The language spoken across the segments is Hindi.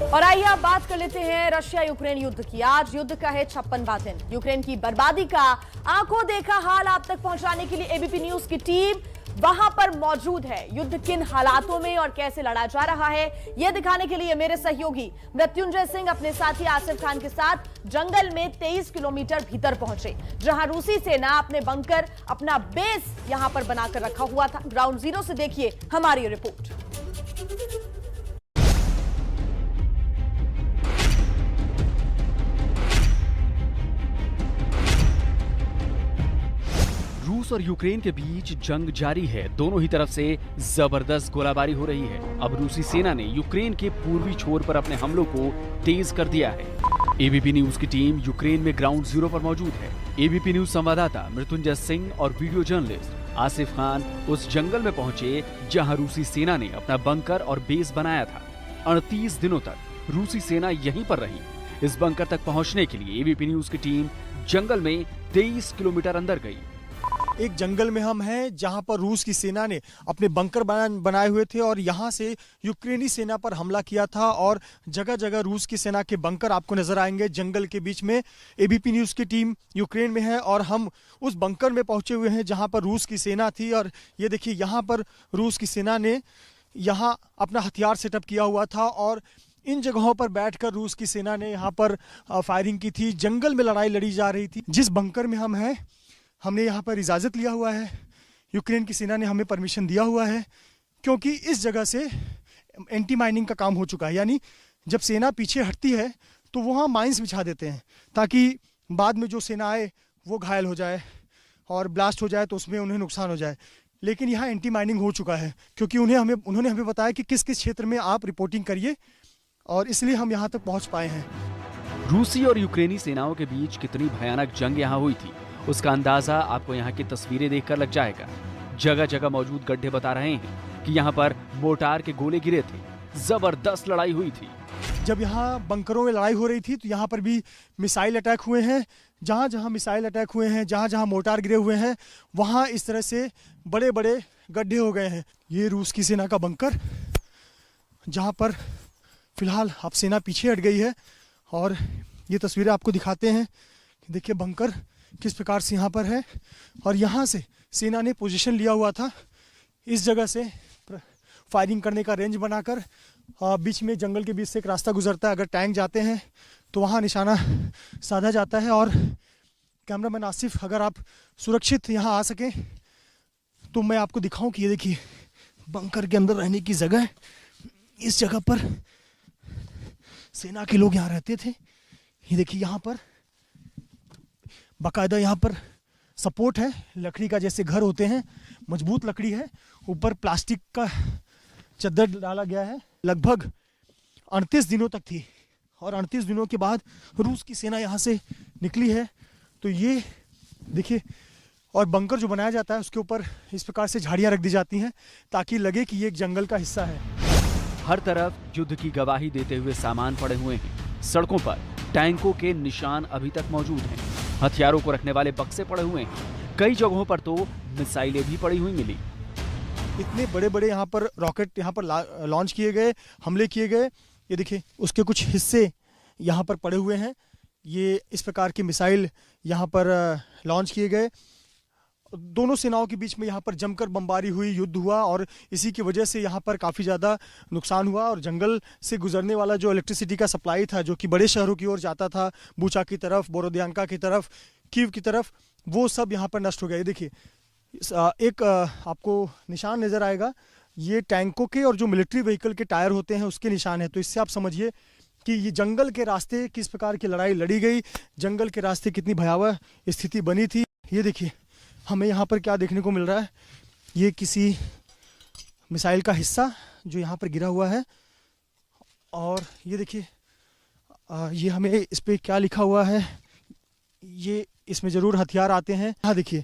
और आइए अब बात कर लेते हैं रशिया यूक्रेन युद्ध की। आज युद्ध का है 56वां दिन। यूक्रेन की बर्बादी का आंखों देखा हाल आप तक पहुंचाने के लिए एबीपी न्यूज की टीम वहां पर मौजूद है। युद्ध किन हालातों में और कैसे लड़ा जा रहा है, यह दिखाने के लिए मेरे सहयोगी मृत्युंजय सिंह अपने साथी आसिफ खान के साथ जंगल में 23 किलोमीटर भीतर पहुंचे, जहां रूसी सेना अपने बंकर, अपना बेस यहां पर बनाकर रखा हुआ था। ग्राउंड जीरो से देखिए हमारी रिपोर्ट। रूस और यूक्रेन के बीच जंग जारी है। दोनों ही तरफ से जबरदस्त गोलाबारी हो रही है। अब रूसी सेना ने यूक्रेन के पूर्वी छोर पर अपने हमलों को तेज कर दिया है। एबीपी न्यूज की टीम यूक्रेन में ग्राउंड जीरो पर मौजूद है। एबीपी न्यूज संवाददाता मृत्युंजय सिंह और वीडियो जर्नलिस्ट आसिफ खान उस जंगल में पहुंचे जहां रूसी सेना ने अपना बंकर और बेस बनाया था। 38 दिनों तक रूसी सेना यहीं पर रही। इस बंकर तक पहुंचने के लिए एबीपी न्यूज की टीम जंगल में 23 किलोमीटर अंदर गई। एक जंगल में हम हैं जहां पर रूस की सेना ने अपने बंकर बनाए हुए थे और यहां से यूक्रेनी सेना पर हमला किया था और जगह जगह रूस की सेना के बंकर आपको नजर आएंगे जंगल के बीच में। एबीपी न्यूज़ की टीम यूक्रेन में है और हम उस बंकर में पहुंचे हुए हैं जहां पर रूस की सेना थी। और ये देखिए यहाँ पर रूस की सेना ने यहाँ अपना हथियार सेटअप किया हुआ था और इन जगहों पर बैठकर रूस की सेना ने यहाँ पर फायरिंग की थी। जंगल में लड़ाई लड़ी जा रही थी। जिस बंकर में हम हैं हमने यहाँ पर इजाज़त लिया हुआ है, यूक्रेन की सेना ने हमें परमिशन दिया हुआ है, क्योंकि इस जगह से एंटी माइनिंग का काम हो चुका है। यानी जब सेना पीछे हटती है तो वहाँ माइंस बिछा देते हैं ताकि बाद में जो सेना आए वो घायल हो जाए और ब्लास्ट हो जाए तो उसमें उन्हें नुकसान हो जाए। लेकिन यहाँ एंटी माइनिंग हो चुका है क्योंकि उन्होंने हमें बताया कि किस किस क्षेत्र में आप रिपोर्टिंग करिए और इसलिए हम यहाँ तक पहुँच पाए हैं। रूसी और यूक्रेनी सेनाओं के बीच कितनी भयानक जंग यहाँ हुई थी उसका अंदाजा आपको यहाँ की तस्वीरें देखकर लग जाएगा। जगह जगह मौजूद गड्ढे बता रहे हैं कि यहाँ पर मोर्टार के गोले गिरे थे। जबरदस्त लड़ाई हुई थी। जब यहाँ बंकरों में लड़ाई हो रही थी तो यहाँ पर भी मिसाइल अटैक हुए हैं। जहाँ जहाँ मिसाइल अटैक हुए हैं, जहाँ जहाँ मोर्टार गिरे हुए हैं, वहाँ इस तरह से बड़े बड़े गड्ढे हो गए हैं। ये रूस की सेना का बंकर जहाँ पर फिलहाल अब सेना पीछे हट गई है और ये तस्वीरें आपको दिखाते हैं। देखिए बंकर किस प्रकार से यहाँ पर है और यहाँ से सेना ने पोजीशन लिया हुआ था। इस जगह से फायरिंग करने का रेंज बनाकर बीच में जंगल के बीच से एक रास्ता गुजरता है। अगर टैंक जाते हैं तो वहाँ निशाना साधा जाता है। और कैमरामैन आसिफ, अगर आप सुरक्षित यहाँ आ सकें तो मैं आपको दिखाऊं कि ये देखिए बंकर के अंदर रहने की जगह। इस जगह पर सेना के लोग यहाँ रहते थे। ये देखिए यहाँ पर बाकायदा यहाँ पर सपोर्ट है, लकड़ी का जैसे घर होते हैं, मजबूत लकड़ी है। ऊपर प्लास्टिक का चद्दर डाला गया है। लगभग 38 दिनों तक थी और 38 दिनों के बाद रूस की सेना यहाँ से निकली है। तो ये देखिए, और बंकर जो बनाया जाता है उसके ऊपर इस प्रकार से झाड़ियाँ रख दी जाती हैं ताकि लगे कि ये एक जंगल का हिस्सा है। हर तरफ युद्ध की गवाही देते हुए सामान पड़े हुए हैं। सड़कों पर टैंकों के निशान अभी तक मौजूद हैं। हथियारों को रखने वाले बक्से पड़े हुए हैं। कई जगहों पर तो मिसाइलें भी पड़ी हुई मिली। इतने बड़े बड़े यहाँ पर रॉकेट यहाँ पर लॉन्च किए गए, हमले किए गए। ये देखिए उसके कुछ हिस्से यहाँ पर पड़े हुए हैं। ये इस प्रकार की मिसाइल यहाँ पर लॉन्च किए गए। दोनों सेनाओं के बीच में यहाँ पर जमकर बमबारी हुई, युद्ध हुआ और इसी की वजह से यहाँ पर काफ़ी ज़्यादा नुकसान हुआ। और जंगल से गुजरने वाला जो इलेक्ट्रिसिटी का सप्लाई था जो कि बड़े शहरों की ओर जाता था, बूचा की तरफ, बोरोदियांका की तरफ, कीव की तरफ, वो सब यहाँ पर नष्ट हो गया। देखिए एक आपको निशान नज़र आएगा, ये टैंकों के और जो मिलिट्री व्हीकल के टायर होते हैं उसके निशान है। तो इससे आप समझिए कि ये जंगल के रास्ते किस प्रकार की लड़ाई लड़ी गई, जंगल के रास्ते कितनी भयावह स्थिति बनी थी। ये देखिए हमें यहाँ पर क्या देखने को मिल रहा है, ये किसी मिसाइल का हिस्सा जो यहाँ पर गिरा हुआ है। और ये देखिए ये हमें इस पर क्या लिखा हुआ है, ये इसमें ज़रूर हथियार आते हैं। हाँ देखिए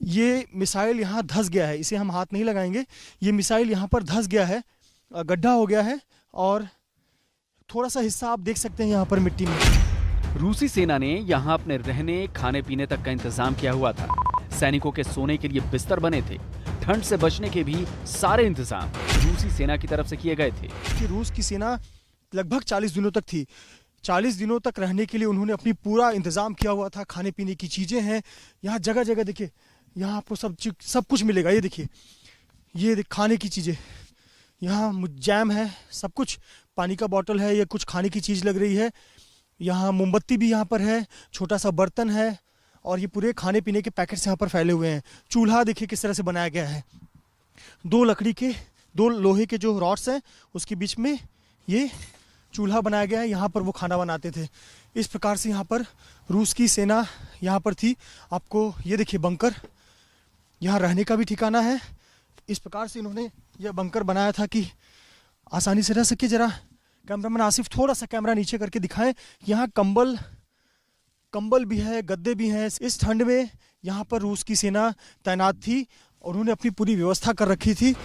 ये मिसाइल यहाँ धंस गया है, इसे हम हाथ नहीं लगाएंगे। ये मिसाइल यहाँ पर धंस गया है, गड्ढा हो गया है और थोड़ा सा हिस्सा आप देख सकते हैं यहाँ पर मिट्टी में। रूसी सेना ने यहाँ अपने रहने खाने पीने तक का इंतजाम किया हुआ था। सैनिकों के सोने के लिए बिस्तर बने थे। ठंड से बचने के भी सारे इंतजाम रूसी सेना की तरफ से किए गए थे। कि रूस की सेना लगभग 40 दिनों तक थी। 40 दिनों तक रहने के लिए उन्होंने अपनी पूरा इंतज़ाम किया हुआ था। खाने पीने की चीज़ें हैं यहाँ, जगह जगह देखिए, यहाँ आपको सब कुछ मिलेगा। ये देखिए, ये खाने की चीज़ें, यहाँ जैम है, सब कुछ, पानी का बोतल है, ये कुछ खाने की चीज़ लग रही है। यहाँ मोमबत्ती भी यहाँ पर है, छोटा सा बर्तन है, और ये पूरे खाने पीने के पैकेट्स यहाँ पर फैले हुए हैं। चूल्हा देखिए किस तरह से बनाया गया है, 2 लोहे के जो रॉड्स हैं उसके बीच में ये चूल्हा बनाया गया है। यहाँ पर वो खाना बनाते थे। इस प्रकार से यहाँ पर रूस की सेना यहाँ पर थी। आपको ये देखिए बंकर, यहाँ रहने का भी ठिकाना है। इस प्रकार से इन्होंने यह बंकर बनाया था कि आसानी से रह सके। जरा कैमरामैन आसिफ थोड़ा सा कैमरा नीचे करके दिखाएं। यहाँ कंबल भी है, गद्दे भी हैं। इस ठंड में यहाँ पर रूस की सेना तैनात थी और उन्होंने अपनी पूरी व्यवस्था कर रखी थी।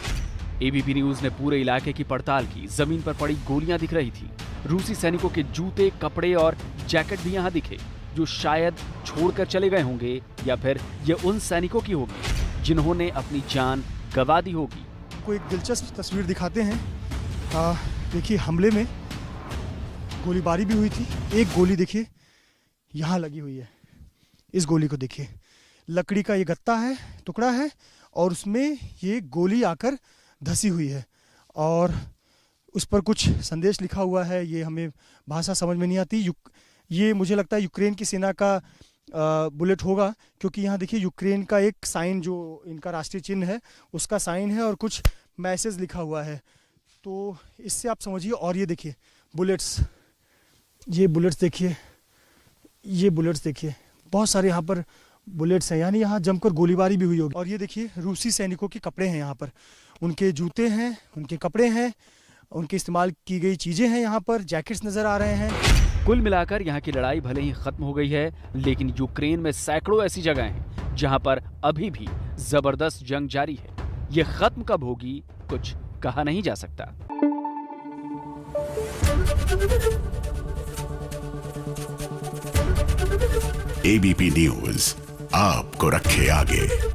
एबीपी न्यूज ने पूरे इलाके की पड़ताल की। जमीन पर पड़ी गोलियां दिख रही थी। रूसी सैनिकों के जूते, कपड़े और जैकेट भी यहाँ दिखे, जो शायद छोड़कर चले गए होंगे, या फिर ये उन सैनिकों की होगी जिन्होंने अपनी जान गंवा दी होगी। आपको एक दिलचस्प तस्वीर दिखाते हैं। देखिए, हमले में गोलीबारी भी हुई थी। एक गोली देखिए यहाँ लगी हुई है। इस गोली को देखिए, लकड़ी का ये गत्ता है, टुकड़ा है, और उसमें ये गोली आकर धसी हुई है और उस पर कुछ संदेश लिखा हुआ है। ये हमें भाषा समझ में नहीं आती। ये मुझे लगता है यूक्रेन की सेना का बुलेट होगा, क्योंकि यहाँ देखिए यूक्रेन का एक साइन, जो इनका राष्ट्रीय चिन्ह है, उसका साइन है और कुछ मैसेज लिखा हुआ है। तो इससे आप समझिए। और ये देखिए बुलेट्स, ये बुलेट्स देखिए, बहुत सारे यहाँ पर बुलेट्स हैं, यानी यहाँ जमकर गोलीबारी भी हुई होगी। और ये देखिए रूसी सैनिकों के कपड़े हैं यहाँ पर, उनके जूते हैं, उनके कपड़े हैं, उनके इस्तेमाल की गई चीज़ें हैं। यहाँ पर जैकेट्स नज़र आ रहे हैं। कुल मिलाकर यहाँ की लड़ाई भले ही खत्म हो गई है, लेकिन यूक्रेन में सैकड़ों ऐसी जगह हैं जहाँ पर अभी भी जबरदस्त जंग जारी है। ये खत्म कब होगी, कुछ कहा नहीं जा सकता। एबीपी न्यूज आपको रखे आगे।